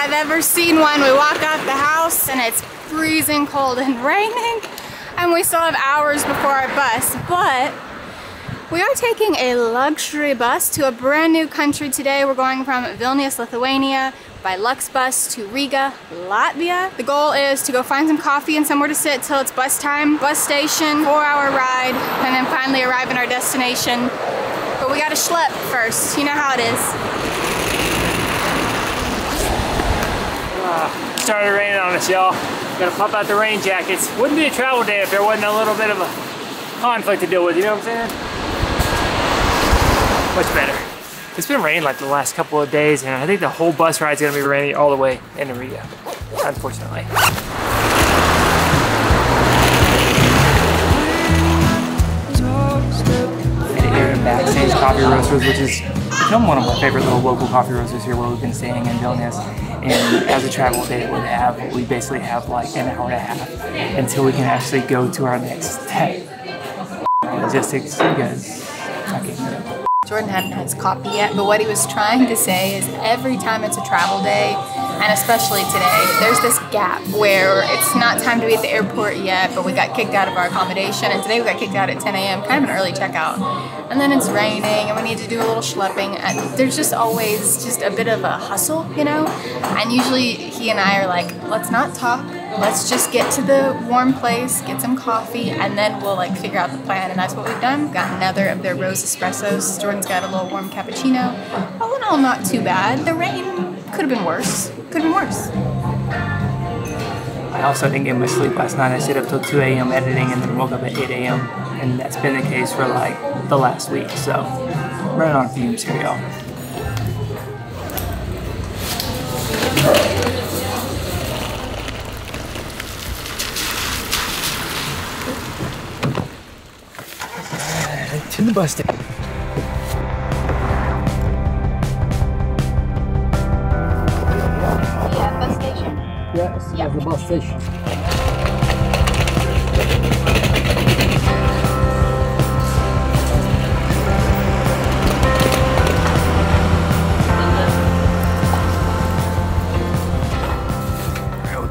I've ever seen one. We walk out the house and it's freezing cold and raining, and we still have hours before our bus, but we are taking a luxury bus to a brand new country today. We're going from Vilnius, Lithuania by Lux bus to Riga, Latvia. The goal is to go find some coffee and somewhere to sit till it's bus time. Bus station, 4-hour ride, and then finally arrive in our destination. But we gotta schlep first, you know how it is. Started raining on us, y'all. Gotta pop out the rain jackets. Wouldn't be a travel day if there wasn't a little bit of a conflict to deal with, you know what I'm saying? Much better. It's been raining like the last couple of days, and I think the whole bus ride's gonna be raining all the way into Riga, unfortunately. And here in Backstage Coffee Roasters, which has become one of my favorite little local coffee roasters here where we've been staying in Vilnius. And as a travel day we basically have like an hour and a half until we can actually go to our next step. Logistics, because I can't do it. Jordan hadn't had his coffee yet, but what he was trying to say is every time it's a travel day, and especially today, there's this gap where it's not time to be at the airport yet, but we got kicked out of our accommodation, and today we got kicked out at 10 a.m., kind of an early checkout. And then it's raining, and we need to do a little schlepping, and there's just always just a bit of a hustle, you know? And usually he and I are like, let's not talk, let's just get to the warm place, get some coffee, and then we'll like figure out the plan, and that's what we've done. Got another of their rose espressos. Jordan's got a little warm cappuccino. All in all, not too bad. The rain could have been worse. Could have been worse. I also didn't get much sleep last night. I stayed up till 2 a.m. editing and then woke up at 8 a.m. And that's been the case for like the last week. So, running on fumes here, y'all. To the bus station. Yes, yeah, the bus station.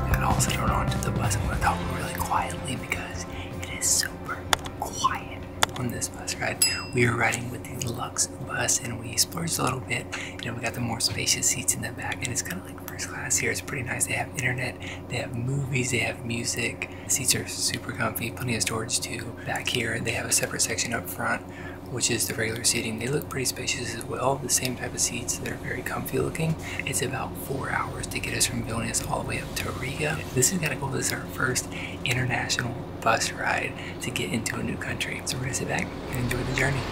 We've all settled onto the bus. I'm going to talk really quietly because it is super quiet on this bus ride. We are riding with the Lux bus and we splurged a little bit. You know, we got the more spacious seats in the back and it's kind of like first class here. It's pretty nice. They have internet, they have movies, they have music. The seats are super comfy, plenty of storage too. Back here, they have a separate section up front, which is the regular seating. They look pretty spacious as well. The same type of seats. They're very comfy looking. It's about 4 hours to get us from Vilnius all the way up to Riga. This is kind of cool. This is our first international bus ride to get into a new country. So we're gonna sit back and enjoy the journey.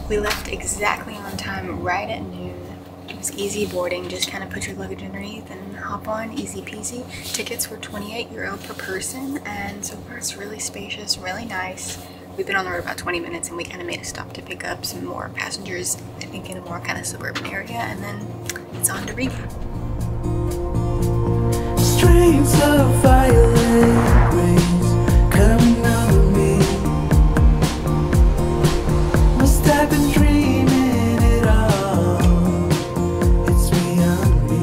We left exactly on time, right at noon. It was easy boarding, just kind of put your luggage underneath and hop on, easy peasy. Tickets were €28 per person, and so far it's really spacious, really nice. We've been on the road about 20 minutes and we kind of made a stop to pick up some more passengers, I think in a more kind of suburban area, and then it's on to Riga. Streets of violent rays coming over me. Must have been dreaming it all. It's beyond me.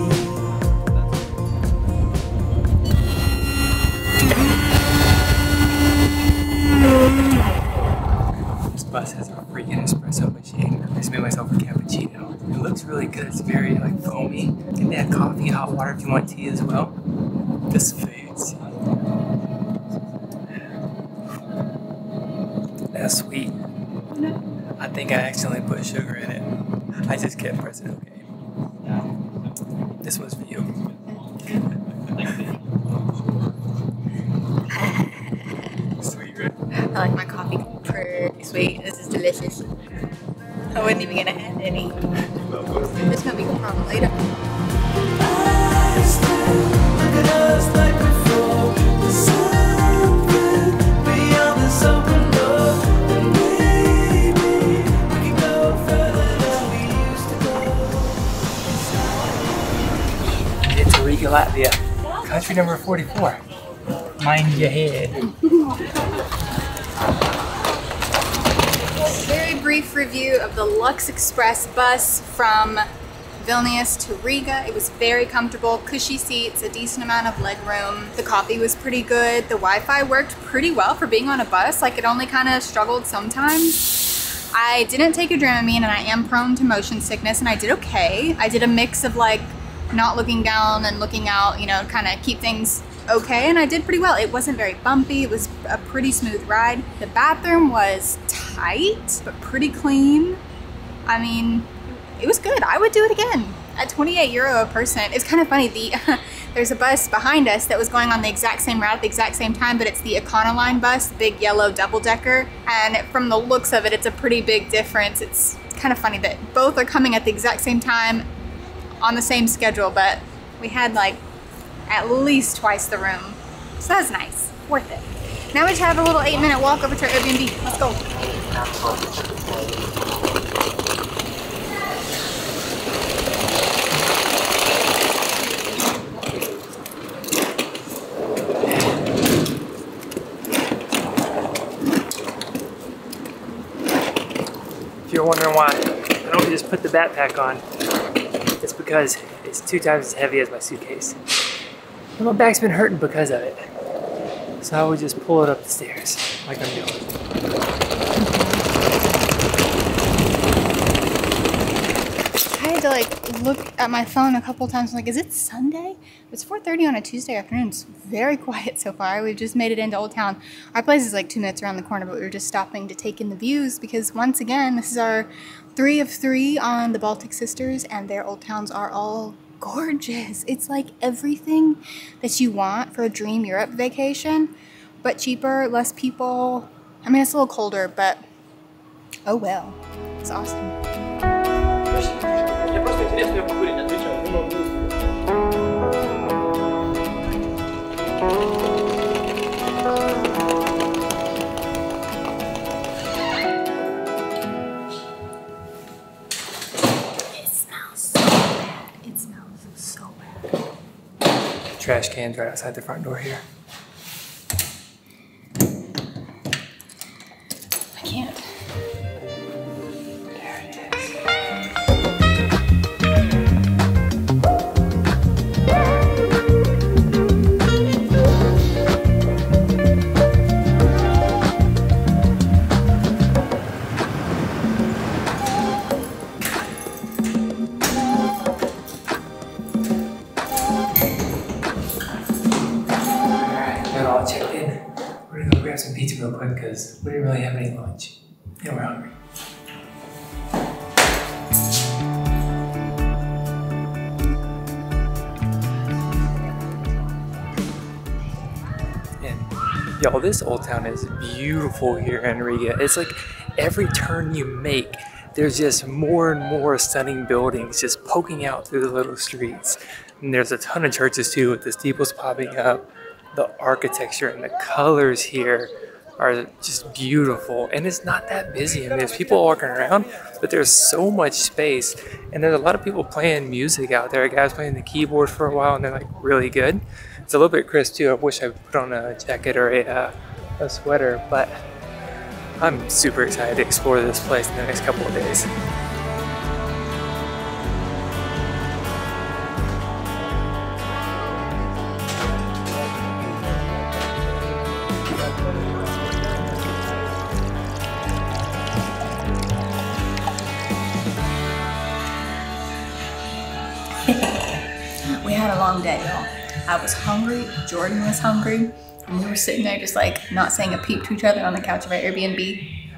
This bus has a freaking espresso machine. I just made myself a cappuccino. It looks really good. It's very like foamy. And they have coffee, hot water if you want tea as well. This foods. That's sweet. I think I accidentally put sugar in it. I just kept pressing OK. This one's for you. Sweet, right? I like my coffee pretty sweet. This is delicious. I wasn't even gonna have any. This is gonna be a problem later. It's Riga Latvia, country number 44. Mind your head. Very brief review of the Lux Express bus from Vilnius to Riga. It was very comfortable, cushy seats, a decent amount of leg room. The coffee was pretty good. The Wi-Fi worked pretty well for being on a bus. Like, it only kind of struggled sometimes. I didn't take a Dramamine and I am prone to motion sickness, and I did okay. I did a mix of like not looking down and looking out, you know, kind of keep things okay, and I did pretty well. It wasn't very bumpy. It was a pretty smooth ride. The bathroom was tight, but pretty clean. I mean, it was good. I would do it again at 28 euro a person. It's kind of funny. There's a bus behind us that was going on the exact same route at the exact same time, but it's the Econoline bus, the big yellow double-decker. And from the looks of it, it's a pretty big difference. It's kind of funny that both are coming at the exact same time on the same schedule, but we had like at least twice the room. So that's nice, worth it. Now we just have a little 8-minute walk over to our Airbnb. Let's go. If you're wondering why I don't just put the backpack on, it's because it's 2 times as heavy as my suitcase. And my back's been hurting because of it. So I would just pull it up the stairs like I'm doing. I had to like look at my phone a couple times. I'm like, is it Sunday? It's 4:30 on a Tuesday afternoon. It's very quiet so far. We've just made it into Old Town. Our place is like 2 minutes around the corner, but we were just stopping to take in the views because once again, this is our 3 of 3 on the Baltic Sisters, and their old towns are all gorgeous. It's like everything that you want for a dream Europe vacation, but cheaper, less people. I mean, it's a little colder, but oh well. It's awesome. Trash cans right outside the front door here. I can't. There it is. All checked in. We're gonna go grab some pizza real quick because we didn't really have any lunch. And we're hungry. And y'all, this Old Town is beautiful here in Riga. It's like every turn you make, there's just more and more stunning buildings just poking out through the little streets. And there's a ton of churches too, with the steeples popping up. The architecture and the colors here are just beautiful, and it's not that busy. I mean, there's people walking around, but there's so much space, and there's a lot of people playing music out there. A guy's playing the keyboard for a while, and they're like really good. It's a little bit crisp too. I wish I put on a jacket or a sweater, but I'm super excited to explore this place in the next couple of days. We had a long day, y'all. I was hungry, Jordan was hungry, and we were sitting there just like not saying a peep to each other on the couch of our Airbnb.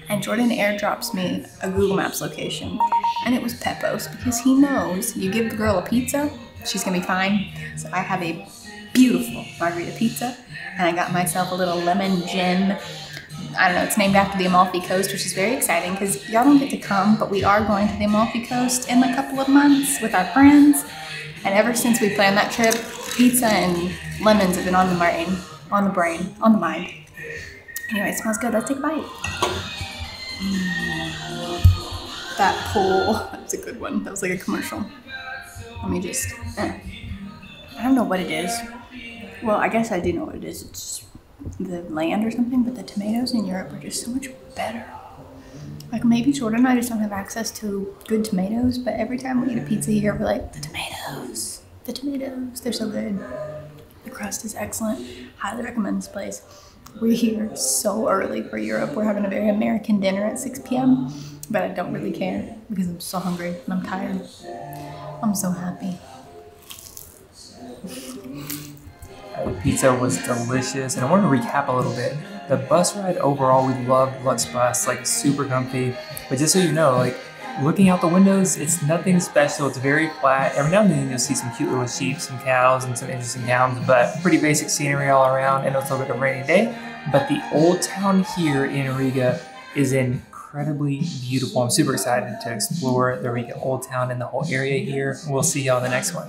And Jordan airdrops me a Google Maps location, and it was Peppo's because he knows you give the girl a pizza, she's gonna be fine. So I have a beautiful margarita pizza, and I got myself a little lemon gin. I don't know, it's named after the Amalfi Coast, which is very exciting because y'all don't get to come, but we are going to the Amalfi Coast in a couple of months with our friends. And ever since we planned that trip, pizza and lemons have been on the mind. Anyway, it smells good. Let's take a bite. That pool, that was a good one. That was like a commercial. Let me just, I don't know what it is. Well, I guess I do know what it is. It's the land or something, but the tomatoes in Europe are just so much better. Like maybe Jordan and I just don't have access to good tomatoes, but every time we eat a pizza here, we're like, the tomatoes, they're so good. The crust is excellent. Highly recommend this place. We're here so early for Europe. We're having a very American dinner at 6 p.m., but I don't really care because I'm so hungry and I'm tired. I'm so happy. The pizza was delicious, and I want to recap a little bit. The bus ride overall, we loved Lux Bus, like super comfy. But just so you know, like looking out the windows, it's nothing special. It's very flat. Every now and then you'll see some cute little sheep, some cows, and some interesting towns, but pretty basic scenery all around. And it's a little bit of a rainy day. But the old town here in Riga is incredibly beautiful. I'm super excited to explore the Riga Old Town and the whole area here. We'll see y'all in the next one.